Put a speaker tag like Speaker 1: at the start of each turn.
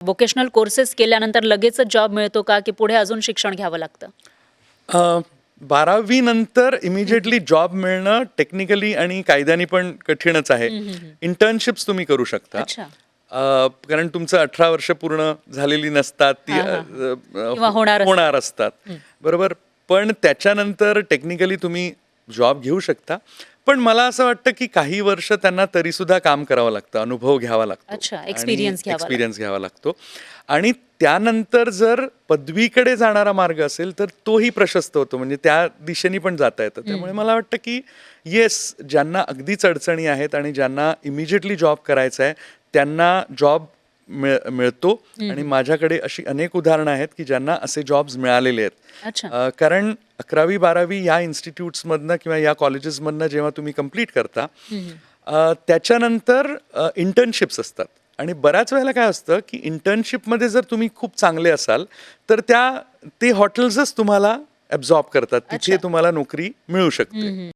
Speaker 1: Vocational courses केल्यानंतर लगेचच job मिळतो का, की पुढे अजून शिक्षण घ्यावं लागतं?
Speaker 2: 12वी नंतर इमिजिएटली जॉब मिळणं टेक्निकली आणि कायद्याने पण कठीणच आहे. इंटर्नशिप्स तुम्ही करू शकता.
Speaker 1: अच्छा.
Speaker 2: कारण तुमचं 18 वर्ष पूर्ण झालेली नसतात, ती
Speaker 1: किंवा होणार
Speaker 2: होणार असतात, बरोबर. पण त्याच्यानंतर टेक्निकली तुम्ही जॉब घेऊ शकता. पण मला असं वाटतं की काही वर्ष त्यांना तरी सुद्धा काम करावं लागतं, अनुभव घ्यावा लागतो,
Speaker 1: अच्छा, एक्सपिरियन्स घ्यावा
Speaker 2: एक्सपिरियन्स घ्यावा लागतो. आणि त्यानंतर जर पदवीकडे जाणारा मार्ग असेल तर तोही प्रशस्त होतो, म्हणजे त्या दिशेने पण जाता येतं. त्यामुळे मला वाटतं की येस, ज्यांना अगदीच अडचणी आहेत आणि ज्यांना इमिजिएटली जॉब करायचा आहे त्यांना जॉब मिळतो. आणि माझ्याकडे अशी अनेक उदाहरणं आहेत की ज्यांना असे जॉब्स मिळालेले आहेत.
Speaker 1: अच्छा.
Speaker 2: कारण 11वी-12वी या इन्स्टिट्यूट्समधनं किंवा या कॉलेजेसमधनं जेव्हा तुम्ही कंप्लीट करता, त्याच्यानंतर इंटर्नशिप्स असतात. आणि बऱ्याच वेळेला काय असतं की इंटर्नशिपमध्ये जर तुम्ही खूप चांगले असाल तर ते हॉटेल्सच तुम्हाला ॲब्झॉर्ब करतात, तिथे तुम्हाला नोकरी मिळू शकते.